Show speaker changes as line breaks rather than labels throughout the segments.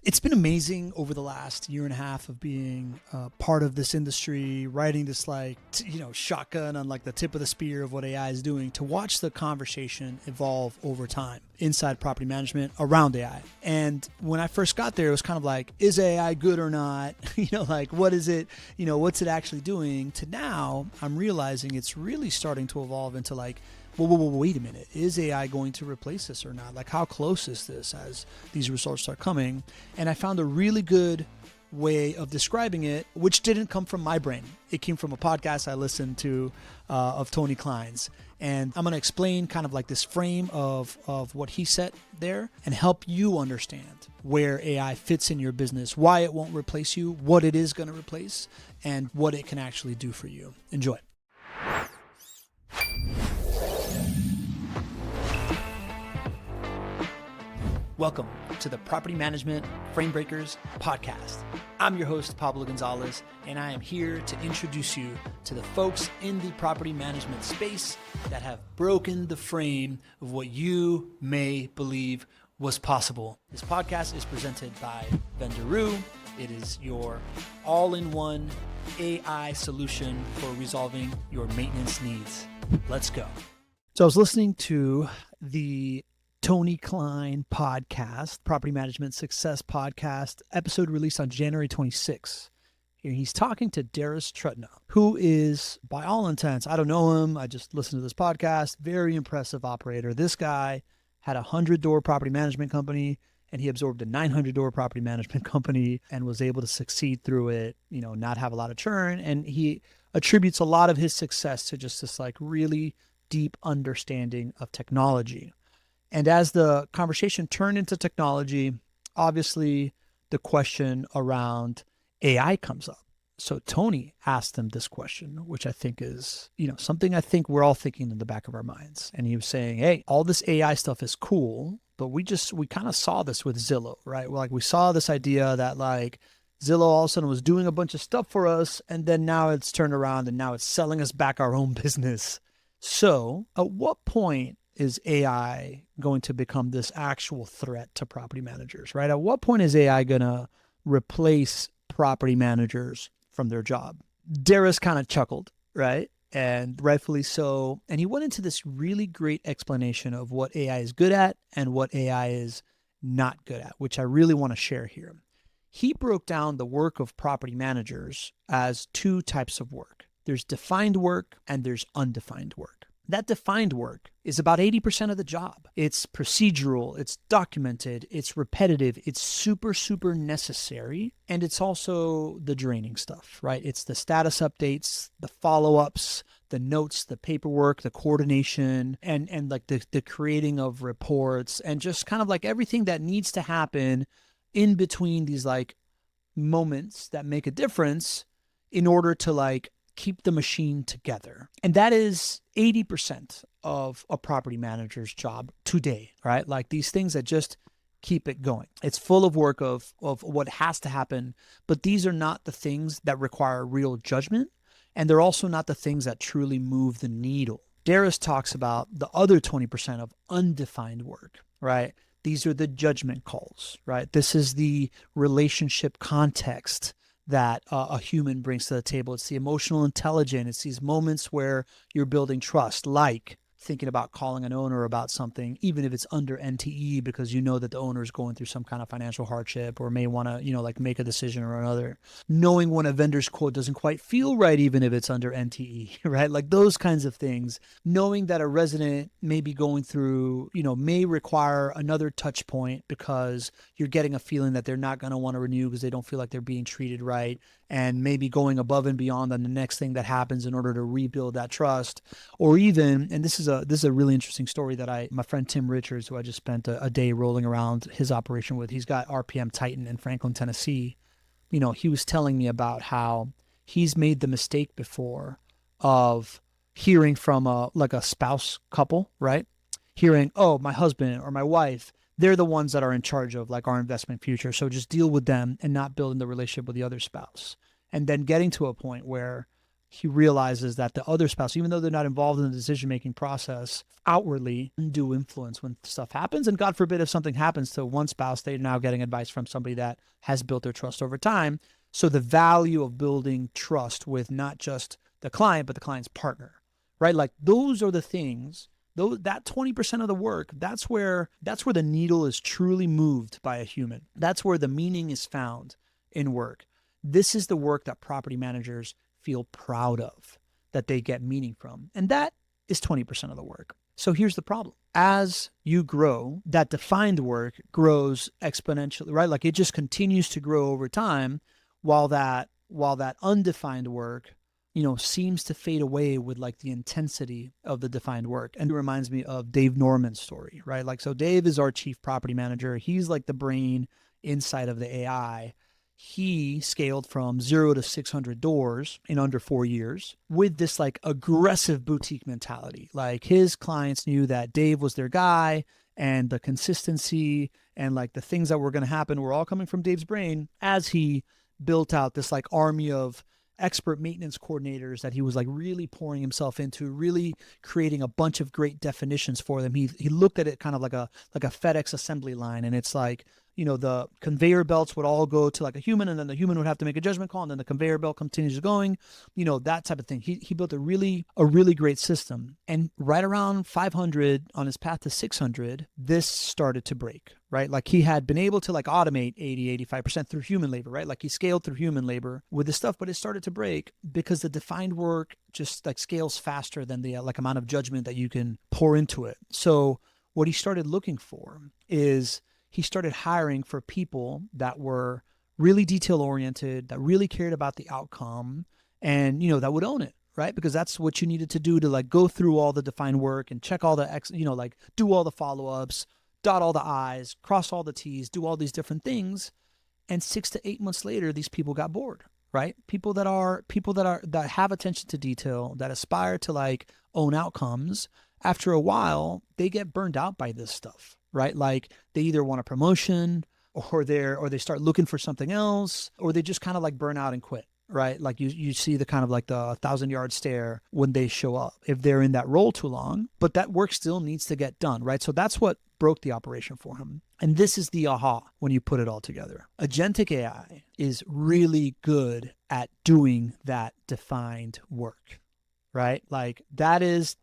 It's been amazing over the last year and a half of being part of this industry, riding this shotgun on like the tip of the spear of what AI is doing, to watch the conversation evolve over time inside property management around AI. And when I first got there, it was kind of like, is AI good or not? What is it? What's it actually doing? To now, I'm realizing it's really starting to evolve into like, well, wait a minute. Is AI going to replace this or not? Like, how close is this as these results start coming? And I found a really good way of describing it, which didn't come from my brain. It came from a podcast I listened to of Tony Klein's. And I'm going to explain kind of like this frame of what he said there and help you understand where AI fits in your business, why it won't replace you, what it is going to replace, and what it can actually do for you. Enjoy. Welcome to the Property Management Frame Breakers podcast. I'm your host, Pablo Gonzalez, and I am here to introduce you to the folks in the property management space that have broken the frame of what you may believe was possible. This podcast is presented by Vendoroo. It is your all-in-one AI solution for resolving your maintenance needs. Let's go. So I was listening to the Tony Klein podcast, Property Management Success Podcast, episode released on January 26th. Here he's talking to Darus Trutna, who is, by all intents, I don't know him, I just listened to this podcast, very impressive operator. This guy had a 100-door property management company, and he absorbed a 900-door property management company and was able to succeed through it, not have a lot of churn. And he attributes a lot of his success to just this like really deep understanding of technology. And as the conversation turned into technology, obviously the question around AI comes up. So Tony asked him this question, which I think is, something I think we're all thinking in the back of our minds. And he was saying, hey, all this AI stuff is cool, but we kind of saw this with Zillow, right? Well, we saw this idea that like Zillow all of a sudden was doing a bunch of stuff for us, and then now it's turned around and now it's selling us back our own business. So at what point is AI going to become this actual threat to property managers, right? At what point is AI going to replace property managers from their job? Darris kind of chuckled, right? And rightfully so. And he went into this really great explanation of what AI is good at and what AI is not good at, which I really want to share here. He broke down the work of property managers as two types of work. There's defined work and there's undefined work. That defined work is about 80% of the job. It's procedural, it's documented, it's repetitive, it's super, super necessary. And it's also the draining stuff, right? It's the status updates, the follow-ups, the notes, the paperwork, the coordination, and like the creating of reports, and just kind of like everything that needs to happen in between these like moments that make a difference in order to like keep the machine together. And that is 80% of a property manager's job today, right? Like these things that just keep it going. It's full of work of what has to happen, but these are not the things that require real judgment. And they're also not the things that truly move the needle. Darris talks about the other 20% of undefined work, right? These are the judgment calls, right? This is the relationship context that a human brings to the table. It's the emotional intelligence. It's these moments where you're building trust, like thinking about calling an owner about something, even if it's under NTE, because you know that the owner is going through some kind of financial hardship or may want to, like make a decision or another. Knowing when a vendor's quote doesn't quite feel right, even if it's under NTE, right? Like those kinds of things. Knowing that a resident may be going through, may require another touch point because you're getting a feeling that they're not going to want to renew because they don't feel like they're being treated right, and maybe going above and beyond on the next thing that happens in order to rebuild that trust. Or even, and this is a really interesting story that my friend Tim Richards, who I just spent a day rolling around his operation with, he's got RPM Titan in Franklin, Tennessee. He was telling me about how he's made the mistake before of hearing from a spouse couple, right? Hearing, oh, my husband or my wife, they're the ones that are in charge of like our investment future. So just deal with them and not building the relationship with the other spouse. And then getting to a point where he realizes that the other spouse, even though they're not involved in the decision-making process, outwardly do influence when stuff happens. And God forbid if something happens to one spouse, they're now getting advice from somebody that has built their trust over time. So the value of building trust with not just the client, but the client's partner, right? Like those are the things, that 20% of the work, that's where the needle is truly moved by a human. That's where the meaning is found in work. This is the work that property managers feel proud of, that they get meaning from. And that is 20% of the work. So here's the problem. As you grow, that defined work grows exponentially, right? Like it just continues to grow over time, while that undefined work, seems to fade away with like the intensity of the defined work. And it reminds me of Dave Norman's story, right? Like, so Dave is our chief property manager. He's like the brain inside of the AI. He scaled from 0 to 600 doors in under 4 years with this like aggressive boutique mentality. Like his clients knew that Dave was their guy, and the consistency and like the things that were going to happen were all coming from Dave's brain as he built out this like army of expert maintenance coordinators that he was like really pouring himself into, really creating a bunch of great definitions for them. He looked at it kind of like a FedEx assembly line, and it's like, the conveyor belts would all go to like a human, and then the human would have to make a judgment call, and then the conveyor belt continues going, that type of thing. He built a really great system. And right around 500, on his path to 600, this started to break, right? Like he had been able to like automate 80-85% through human labor, right? Like he scaled through human labor with this stuff, but it started to break because the defined work just like scales faster than the like amount of judgment that you can pour into it. So what he started looking for is he started hiring for people that were really detail oriented, that really cared about the outcome, and, that would own it, right? Because that's what you needed to do to like go through all the defined work and check all the, like do all the follow-ups, dot all the I's, cross all the T's, do all these different things. And 6 to 8 months later, these people got bored, right? People that have attention to detail, that aspire to like own outcomes. After a while, they get burned out by this stuff, right? Like they either want a promotion, or they start looking for something else, or they just kind of like burn out and quit, right? Like you see the kind of like the 1,000-yard stare when they show up if they're in that role too long. But that work still needs to get done, right? So that's what broke the operation for him. And this is the aha when you put it all together. Agentic AI is really good at doing that defined work, right? Like that is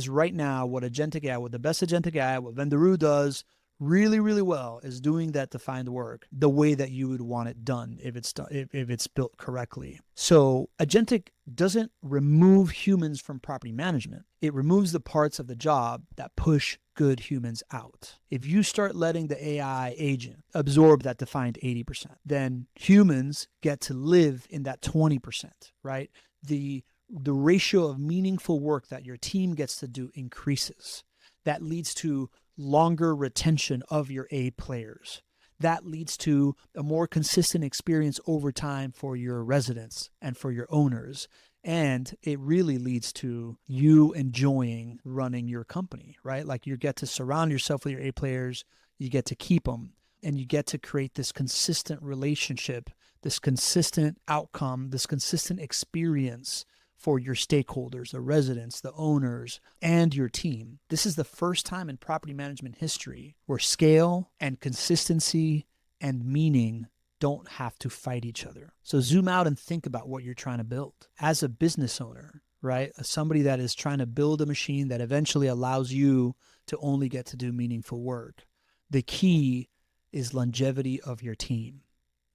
right now what Agentic AI, what the best Agentic AI, what Vendoroo does really, really well, is doing that defined work the way that you would want it done if it's built correctly. So Agentic doesn't remove humans from property management. It removes the parts of the job that push good humans out. If you start letting the AI agent absorb that defined 80%, then humans get to live in that 20%, right? The ratio of meaningful work that your team gets to do increases. That leads to longer retention of your A players. That leads to a more consistent experience over time for your residents and for your owners. And it really leads to you enjoying running your company, right? Like you get to surround yourself with your A players, you get to keep them, and you get to create this consistent relationship, this consistent outcome, this consistent experience for your stakeholders, the residents, the owners, and your team. This is the first time in property management history where scale and consistency and meaning don't have to fight each other. So zoom out and think about what you're trying to build. As a business owner, right? As somebody that is trying to build a machine that eventually allows you to only get to do meaningful work. The key is longevity of your team,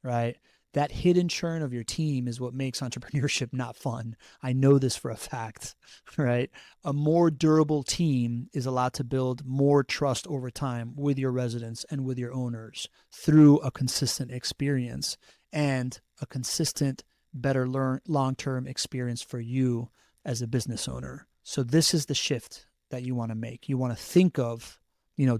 right? That hidden churn of your team is what makes entrepreneurship not fun. I know this for a fact, right? A more durable team is allowed to build more trust over time with your residents and with your owners through a consistent experience and a consistent, better long-term experience for you as a business owner. So this is the shift that you want to make. You want to think of,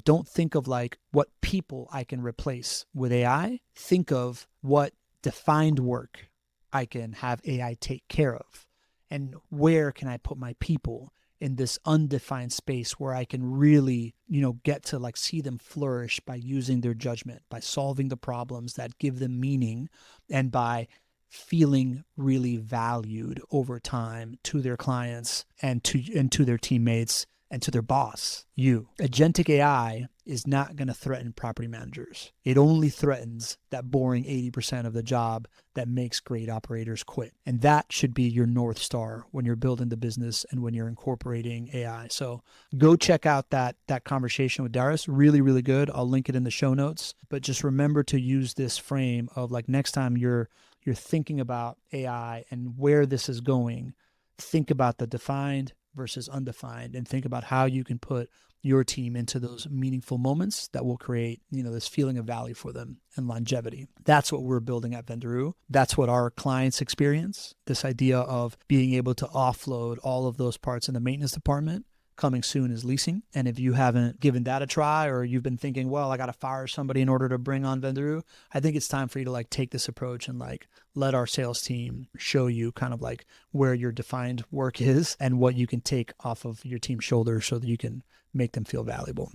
don't think of like what people I can replace with AI. Think of what defined work I can have AI take care of, and where can I put my people in this undefined space where I can really, get to like see them flourish by using their judgment, by solving the problems that give them meaning, and by feeling really valued over time to their clients and to their teammates and to their boss, you. Agentic AI is not going to threaten property managers. It only threatens that boring 80% of the job that makes great operators quit. And that should be your North Star when you're building the business and when you're incorporating AI. So go check out that conversation with Darris. Really, really good. I'll link it in the show notes. But just remember to use this frame of like next time you're thinking about AI and where this is going, think about the defined versus undefined and think about how you can put your team into those meaningful moments that will create, this feeling of value for them and longevity. That's what we're building at Vendoroo. That's what our clients experience. This idea of being able to offload all of those parts in the maintenance department. Coming soon is leasing. And if you haven't given that a try, or you've been thinking, well, I got to fire somebody in order to bring on Vendoroo, I think it's time for you to like take this approach and like let our sales team show you kind of like where your defined work is and what you can take off of your team's shoulders so that you can make them feel valuable.